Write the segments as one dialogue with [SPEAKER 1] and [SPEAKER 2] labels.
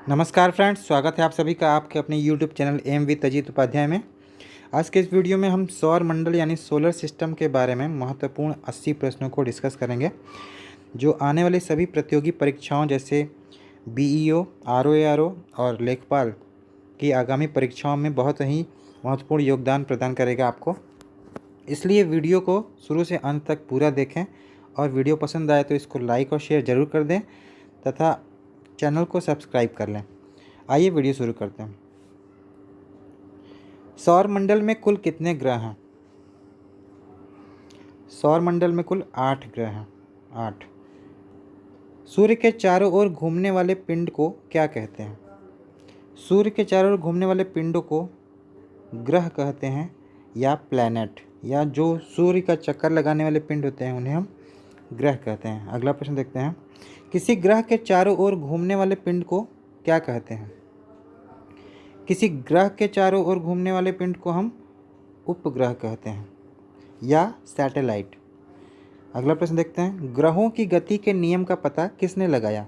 [SPEAKER 1] नमस्कार फ्रेंड्स, स्वागत है आप सभी का आपके अपने YouTube channel M with Ajit Upadhyay में। आज के इस वीडियो में हम सौर मंडल यानी सोलर सिस्टम के बारे में महत्वपूर्ण 80 प्रश्नों को डिस्कस करेंगे, जो आने वाली सभी प्रतियोगी परीक्षाओं जैसे BEO, ROARO और लेखपाल की आगामी परीक्षाओं में बहुत ही महत्वपूर्ण योगदान प्रदान करेगा आपको। इसलिए वीडियो को शुरू से अंत तक पूरा देखें और वीडियो पसंद आए तो इसको लाइक और शेयर ज़रूर कर दें तथा चैनल को सब्सक्राइब कर लें। आइए वीडियो शुरू करते हैं। सौर मंडल में कुल कितने ग्रह हैं? सौर मंडल में कुल 8 ग्रह हैं। 8। सूर्य के चारों ओर घूमने वाले पिंड को क्या कहते हैं? सूर्य के चारों ओर घूमने वाले पिंडों को ग्रह कहते हैं या प्लैनेट, या जो सूर्य का चक्कर लगाने वाले पिंड होते हैं उन्हें हम ग्रह कहते हैं। अगला प्रश्न देखते हैं। किसी ग्रह के चारों ओर घूमने वाले पिंड को क्या कहते हैं? किसी ग्रह के चारों ओर घूमने वाले पिंड को हम उपग्रह कहते हैं या सैटेलाइट। अगला प्रश्न देखते हैं। ग्रहों की गति के नियम का पता किसने लगाया?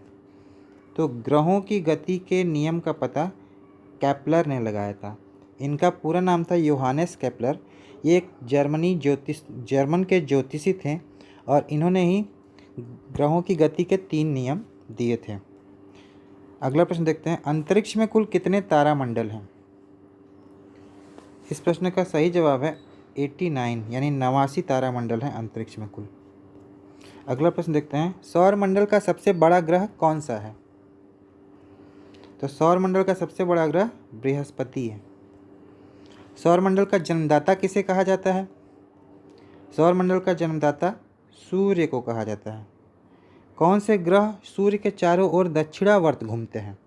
[SPEAKER 1] तो ग्रहों की गति के नियम का पता केपलर ने लगाया था। इनका पूरा नाम था योहानेस केपलर। ये एक जर्मन के ज्योतिषी थे और इन्होंने ही ग्रहों की गति के 3 नियम दिए थे। अगला प्रश्न देखते हैं। अंतरिक्ष में कुल कितने तारामंडल हैं? इस प्रश्न का सही जवाब है 89, यानी 89 तारामंडल हैं अंतरिक्ष में कुल। अगला प्रश्न देखते हैं। सौर मंडल का सबसे बड़ा ग्रह कौन सा है? तो सौर मंडल का सबसे बड़ा ग्रह बृहस्पति है। सौर मंडल का जन्मदाता किसे कहा जाता है? सौर मंडल का जन्मदाता सूर्य को कहा जाता है। कौन से ग्रह सूर्य के चारों ओर दक्षिणावर्त घूमते हैं?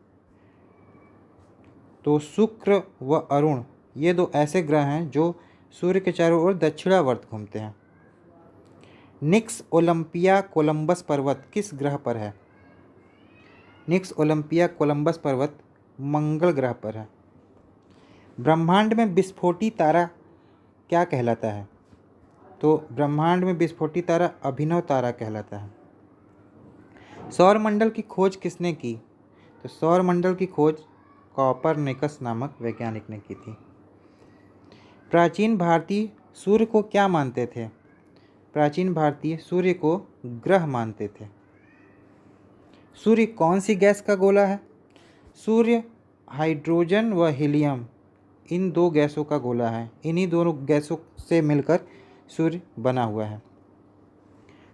[SPEAKER 1] तो शुक्र व अरुण, ये 2 ऐसे ग्रह हैं जो सूर्य के चारों ओर दक्षिणावर्त घूमते हैं। निक्स ओलंपिया कोलंबस पर्वत किस ग्रह पर है? निक्स ओलंपिया कोलंबस पर्वत मंगल ग्रह पर है। ब्रह्मांड में विस्फोटी तारा क्या कहलाता है? तो ब्रह्मांड में विस्फोटी तारा अभिनव तारा कहलाता है। सौर मंडल की खोज किसने की? तो सौर मंडल की खोज कॉपरनिकस नामक वैज्ञानिक ने की थी। प्राचीन भारतीय सूर्य को क्या मानते थे? प्राचीन भारतीय सूर्य को ग्रह मानते थे। सूर्य कौन सी गैस का गोला है? सूर्य हाइड्रोजन व हीलियम, इन 2 गैसों का गोला है। इन्हीं दोनों गैसों से मिलकर सूर्य बना हुआ है।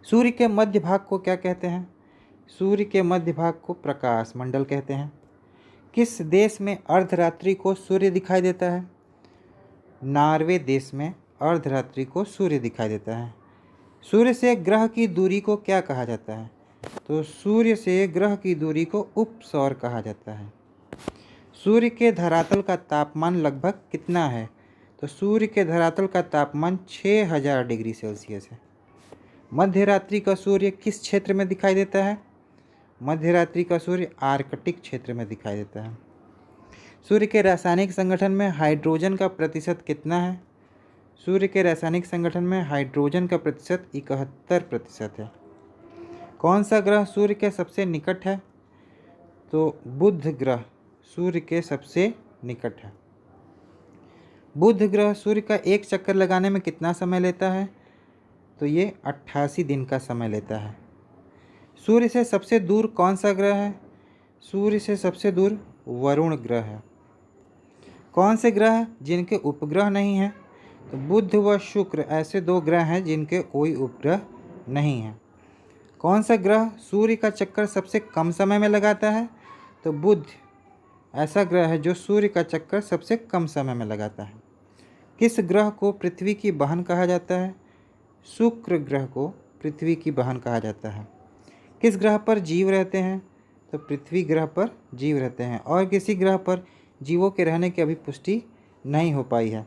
[SPEAKER 1] सूर्य के मध्य भाग को क्या कहते हैं? सूर्य के मध्य भाग को प्रकाश मंडल कहते हैं। किस देश में अर्धरात्रि को सूर्य दिखाई देता है? नॉर्वे देश में अर्धरात्रि को सूर्य दिखाई देता है। सूर्य से ग्रह की दूरी को क्या कहा जाता है? तो सूर्य से ग्रह की दूरी को उपसौर कहा जाता है। सूर्य के धरातल का तापमान लगभग कितना है? तो सूर्य के धरातल का तापमान 6000 डिग्री सेल्सियस है। मध्य रात्रि का सूर्य किस क्षेत्र में दिखाई देता है? मध्य रात्रि का सूर्य आर्कटिक क्षेत्र में दिखाई देता है। सूर्य के रासायनिक संगठन में हाइड्रोजन का प्रतिशत कितना है? सूर्य के रासायनिक संगठन में हाइड्रोजन का प्रतिशत 71% है। कौन सा ग्रह सूर्य के सबसे निकट है? तो बुध ग्रह सूर्य के सबसे निकट है। बुध ग्रह सूर्य का एक चक्कर लगाने में कितना समय लेता है? तो ये 88 दिन का समय लेता है। सूर्य से सबसे दूर कौन सा ग्रह है? सूर्य से सबसे दूर वरुण ग्रह है। कौन से ग्रह जिनके उपग्रह नहीं हैं? तो बुध व शुक्र ऐसे 2 ग्रह हैं जिनके कोई उपग्रह नहीं है। कौन सा ग्रह सूर्य का चक्कर सबसे कम समय में लगाता है? तो बुध ऐसा ग्रह है जो सूर्य का चक्कर सबसे कम समय में लगाता है। किस ग्रह को पृथ्वी की बहन कहा जाता है? शुक्र ग्रह को पृथ्वी की बहन कहा जाता है। किस ग्रह पर जीव रहते हैं? तो पृथ्वी ग्रह पर जीव रहते हैं और किसी ग्रह पर जीवों के रहने की अभी पुष्टि नहीं हो पाई है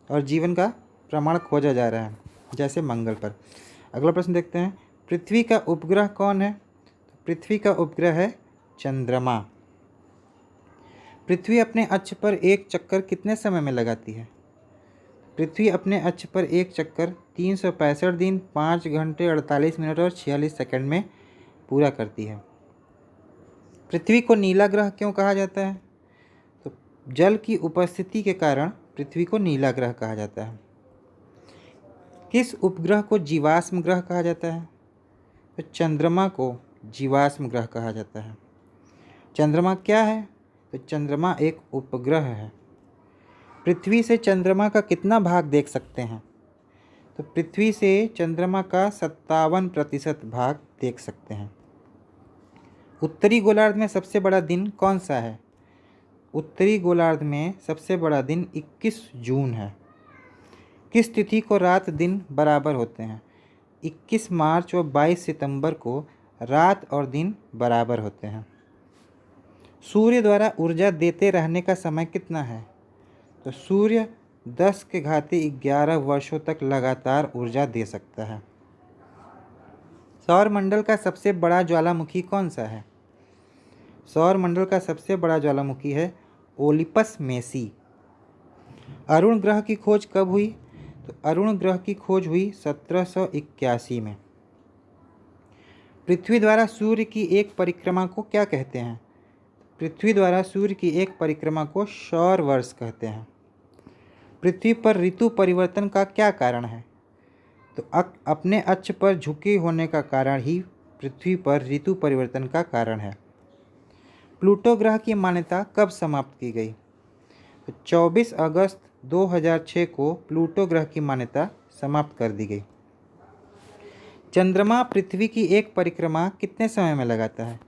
[SPEAKER 1] और जीवन का प्रमाण खोजा जा रहा है, जैसे मंगल पर। अगला प्रश्न देखते हैं। पृथ्वी का उपग्रह कौन है? तो पृथ्वी का उपग्रह है चंद्रमा। पृथ्वी अपने अक्ष पर एक चक्कर कितने समय में लगाती है? पृथ्वी अपने अक्ष पर एक चक्कर 365 दिन 5 घंटे 48 मिनट और 46 सेकंड में पूरा करती है। पृथ्वी को नीला ग्रह क्यों कहा जाता है? तो जल की उपस्थिति के कारण पृथ्वी को नीला ग्रह कहा जाता है। किस उपग्रह को जीवाश्म ग्रह कहा जाता है? तो चंद्रमा को जीवाश्म ग्रह कहा जाता है। चंद्रमा क्या है? तो चंद्रमा एक उपग्रह है। पृथ्वी से चंद्रमा का कितना भाग देख सकते हैं? तो पृथ्वी से चंद्रमा का 57% भाग देख सकते हैं। उत्तरी गोलार्ध में सबसे बड़ा दिन कौन सा है? उत्तरी गोलार्ध में सबसे बड़ा दिन 21 जून है। किस तिथि को रात दिन बराबर होते हैं? 21 मार्च व 22 सितंबर को रात और दिन बराबर होते हैं। सूर्य द्वारा ऊर्जा देते रहने का समय कितना है? तो सूर्य 10⁻11 वर्षों तक लगातार ऊर्जा दे सकता है। सौरमंडल का सबसे बड़ा ज्वालामुखी कौन सा है? सौरमंडल का सबसे बड़ा ज्वालामुखी है ओलिपस मेसी। अरुण ग्रह की खोज कब हुई? तो अरुण ग्रह की खोज हुई 1781 में। पृथ्वी द्वारा सूर्य की एक परिक्रमा को क्या कहते हैं? पृथ्वी द्वारा सूर्य की एक परिक्रमा को सौर वर्ष कहते हैं। पृथ्वी पर ऋतु परिवर्तन का क्या कारण है? तो अपने अक्ष पर झुके होने का कारण ही पृथ्वी पर ऋतु परिवर्तन का कारण है। प्लूटो ग्रह की मान्यता कब समाप्त की गई? तो 24 अगस्त 2006 को प्लूटो ग्रह की मान्यता समाप्त कर दी गई। चंद्रमा पृथ्वी की एक परिक्रमा कितने समय में लगाता है?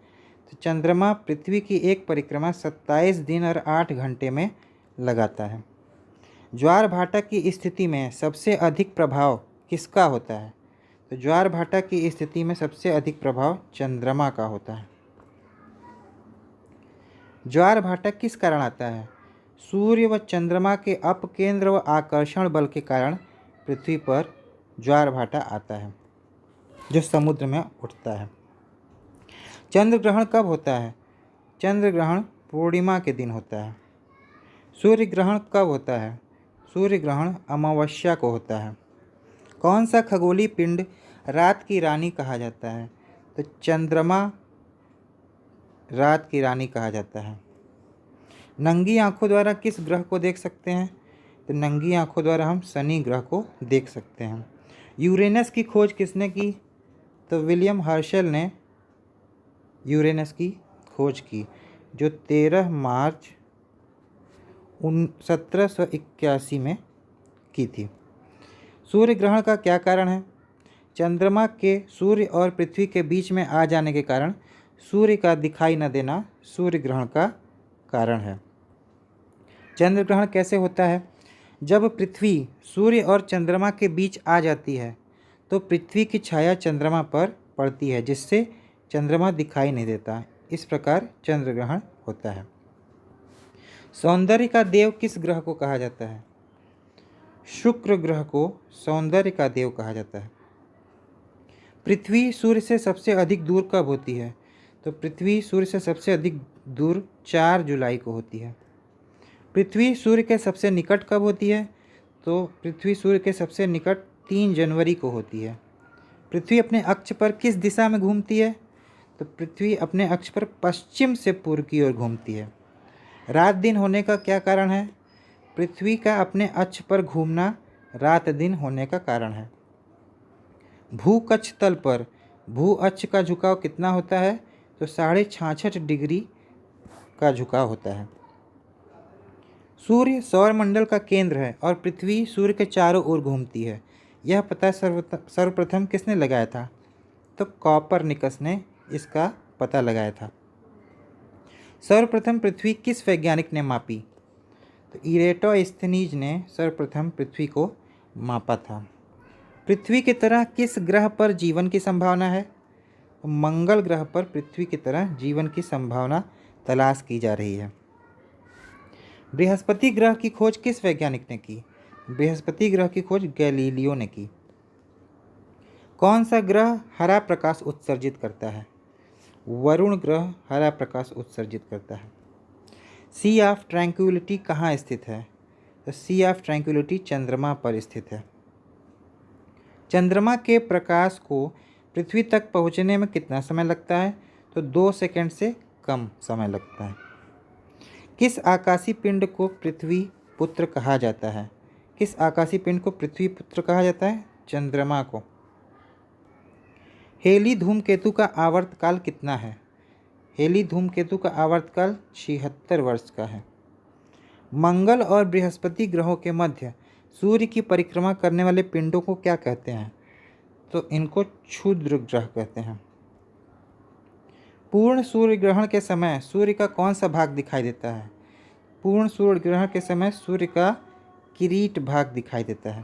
[SPEAKER 1] तो चंद्रमा पृथ्वी की एक परिक्रमा 27 दिन और 8 घंटे में लगाता है। ज्वार भाटा की स्थिति में सबसे अधिक प्रभाव किसका होता है? तो ज्वार भाटा की स्थिति में सबसे अधिक प्रभाव चंद्रमा का होता है। ज्वार भाटा किस कारण आता है? सूर्य व चंद्रमा के अपकेंद्र व आकर्षण बल के कारण पृथ्वी पर ज्वार भाटा आता है जो समुद्र में उठता है। चंद्र ग्रहण कब होता है? चंद्र ग्रहण पूर्णिमा के दिन होता है। सूर्य ग्रहण कब होता है? सूर्य ग्रहण अमावस्या को होता है। कौन सा खगोलीय पिंड रात की रानी कहा जाता है? तो चंद्रमा रात की रानी कहा जाता है। नंगी आंखों द्वारा किस ग्रह को देख सकते हैं? तो नंगी आंखों द्वारा हम शनि ग्रह को देख सकते हैं। यूरेनस की खोज किसने की? तो विलियम हर्शल ने यूरेनस की खोज की जो 13 मार्च 1781 में की थी। सूर्य ग्रहण का क्या कारण है? चंद्रमा के सूर्य और पृथ्वी के बीच में आ जाने के कारण सूर्य का दिखाई न देना सूर्य ग्रहण का कारण है। चंद्र ग्रहण कैसे होता है? जब पृथ्वी सूर्य और चंद्रमा के बीच आ जाती है तो पृथ्वी की छाया चंद्रमा पर पड़ती है जिससे चंद्रमा दिखाई नहीं देता। इस प्रकार चंद्र ग्रहण होता है। सौंदर्य का देव किस ग्रह को कहा जाता है? शुक्र ग्रह को सौंदर्य का देव कहा जाता है। पृथ्वी सूर्य से सबसे अधिक दूर कब होती है? तो पृथ्वी सूर्य से सबसे अधिक दूर 4 जुलाई को होती है। पृथ्वी सूर्य के सबसे निकट कब होती है? तो पृथ्वी सूर्य के सबसे निकट 3 जनवरी को होती है। पृथ्वी अपने अक्ष पर किस दिशा में घूमती है? तो पृथ्वी अपने अक्ष पर पश्चिम से पूर्व की ओर घूमती है। रात दिन होने का क्या कारण है? पृथ्वी का अपने अक्ष पर घूमना रात दिन होने का कारण है। भूकक्ष तल पर भू अक्ष का झुकाव कितना होता है? तो 66.5 डिग्री का झुकाव होता है। सूर्य सौरमंडल का केंद्र है और पृथ्वी सूर्य के चारों ओर घूमती है। यह पता सर्वप्रथम किसने लगाया था? तो कॉपरनिकस ने इसका पता लगाया था। सर्वप्रथम पृथ्वी किस वैज्ञानिक ने मापी? तो इरेटोस्थेनीज ने सर्वप्रथम पृथ्वी को मापा था। पृथ्वी की तरह किस ग्रह पर जीवन की संभावना है? मंगल ग्रह पर पृथ्वी की तरह जीवन की संभावना तलाश की जा रही है। बृहस्पति ग्रह की खोज किस वैज्ञानिक ने की? बृहस्पति ग्रह की खोज गैलीलियो ने की। कौन सा ग्रह हरा प्रकाश उत्सर्जित करता है? वरुण ग्रह हरा प्रकाश उत्सर्जित करता है। सी ऑफ ट्रैंक्विलिटी कहाँ स्थित है? तो सी ऑफ ट्रैंक्विलिटी चंद्रमा पर स्थित है। चंद्रमा के प्रकाश को पृथ्वी तक पहुँचने में कितना समय लगता है? तो 2 सेकंड से कम समय लगता है। किस आकाशीय पिंड को पृथ्वी पुत्र कहा जाता है? किस आकाशीय पिंड को पृथ्वी पुत्र कहा जाता है? चंद्रमा को। हेली धूमकेतु का आवर्तकाल कितना है? हेली धूमकेतु का आवर्तकाल 76 वर्ष का है। मंगल और बृहस्पति ग्रहों के मध्य सूर्य की परिक्रमा करने वाले पिंडों को क्या कहते हैं? तो इनको क्षुद्र ग्रह कहते हैं। पूर्ण सूर्य ग्रहण के समय सूर्य का कौन सा भाग दिखाई देता है? पूर्ण सूर्य ग्रहण के समय सूर्य का किरीट भाग दिखाई देता है।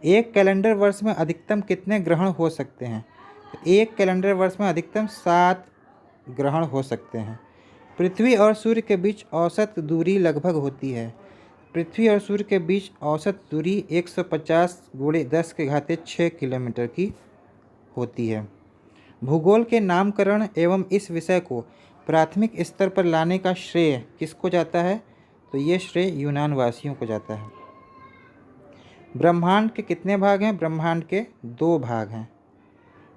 [SPEAKER 1] एक कैलेंडर वर्ष में अधिकतम कितने ग्रहण हो सकते हैं? तो एक कैलेंडर वर्ष में अधिकतम 7 ग्रहण हो सकते हैं। पृथ्वी और सूर्य के बीच औसत दूरी लगभग होती है। पृथ्वी और सूर्य के बीच औसत दूरी 150 × 10⁶ किलोमीटर की होती है। भूगोल के नामकरण एवं इस विषय को प्राथमिक स्तर पर लाने का श्रेय किसको जाता है? तो ये श्रेय यूनान वासियों को जाता है। ब्रह्मांड के कितने भाग हैं? ब्रह्मांड के 2 भाग हैं।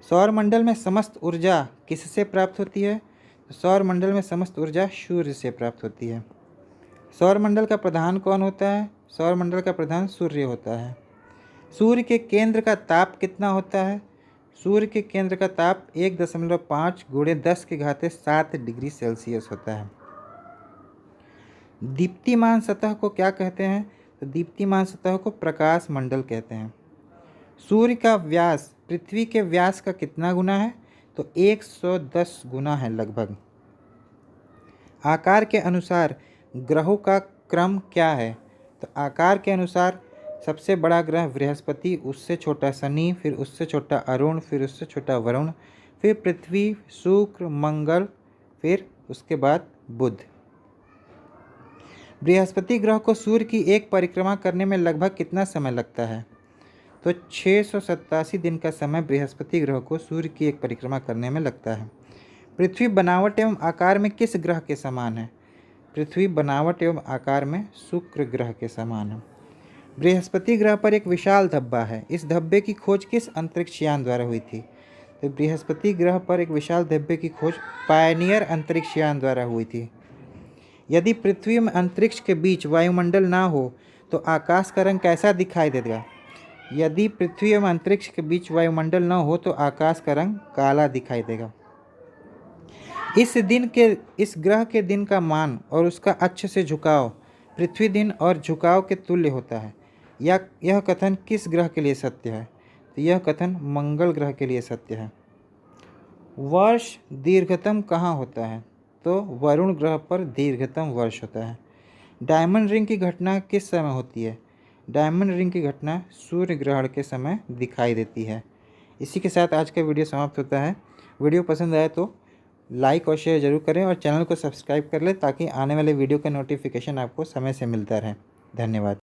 [SPEAKER 1] सौरमंडल में समस्त ऊर्जा किससे प्राप्त होती है? तो सौरमंडल में समस्त ऊर्जा सूर्य से प्राप्त होती है। सौरमंडल का प्रधान कौन होता है? सौरमंडल का प्रधान सूर्य होता है। सूर्य के केंद्र का ताप कितना होता है? सूर्य के केंद्र का ताप 1.5 × 10⁻7 डिग्री सेल्सियस होता है। दीप्तिमान सतह को क्या कहते हैं? तो दीप्तिमान सतह को प्रकाश मंडल कहते हैं। सूर्य का व्यास पृथ्वी के व्यास का कितना गुना है? तो 110 गुना है लगभग। आकार के अनुसार ग्रहों का क्रम क्या है? तो आकार के अनुसार सबसे बड़ा ग्रह बृहस्पति, उससे छोटा शनि, फिर उससे छोटा अरुण, फिर उससे छोटा वरुण, फिर पृथ्वी, शुक्र, मंगल, फिर उसके बाद बुध। बृहस्पति ग्रह को सूर्य की एक परिक्रमा करने में लगभग कितना समय लगता है? तो 687 दिन का समय बृहस्पति ग्रह को सूर्य की एक परिक्रमा करने में लगता है। पृथ्वी बनावट एवं आकार में किस ग्रह के समान है? पृथ्वी बनावट एवं आकार में शुक्र ग्रह के समान है। बृहस्पति ग्रह पर एक विशाल धब्बा है। इस धब्बे की खोज किस अंतरिक्ष यान द्वारा हुई थी? तो बृहस्पति ग्रह पर एक विशाल धब्बे की खोज पायनियर अंतरिक्ष यान द्वारा हुई थी। यदि पृथ्वी में अंतरिक्ष के बीच वायुमंडल ना हो तो आकाश का रंग कैसा दिखाई देगा? यदि पृथ्वी एवं अंतरिक्ष के बीच वायुमंडल न हो तो आकाश का रंग काला दिखाई देगा। इस ग्रह के दिन का मान और उसका अक्ष से झुकाव पृथ्वी दिन और झुकाव के तुल्य होता है। यह कथन किस ग्रह के लिए सत्य है? तो यह कथन मंगल ग्रह के लिए सत्य है। वर्ष दीर्घतम कहाँ होता है? तो वरुण ग्रह पर दीर्घतम वर्ष होता है। डायमंड रिंग की घटना किस समय होती है? डायमंड रिंग की घटना सूर्य ग्रहण के समय दिखाई देती है। इसी के साथ आज का वीडियो समाप्त होता है। वीडियो पसंद आए तो लाइक और शेयर जरूर करें और चैनल को सब्सक्राइब कर लें ताकि आने वाले वीडियो का नोटिफिकेशन आपको समय से मिलता रहे। धन्यवाद।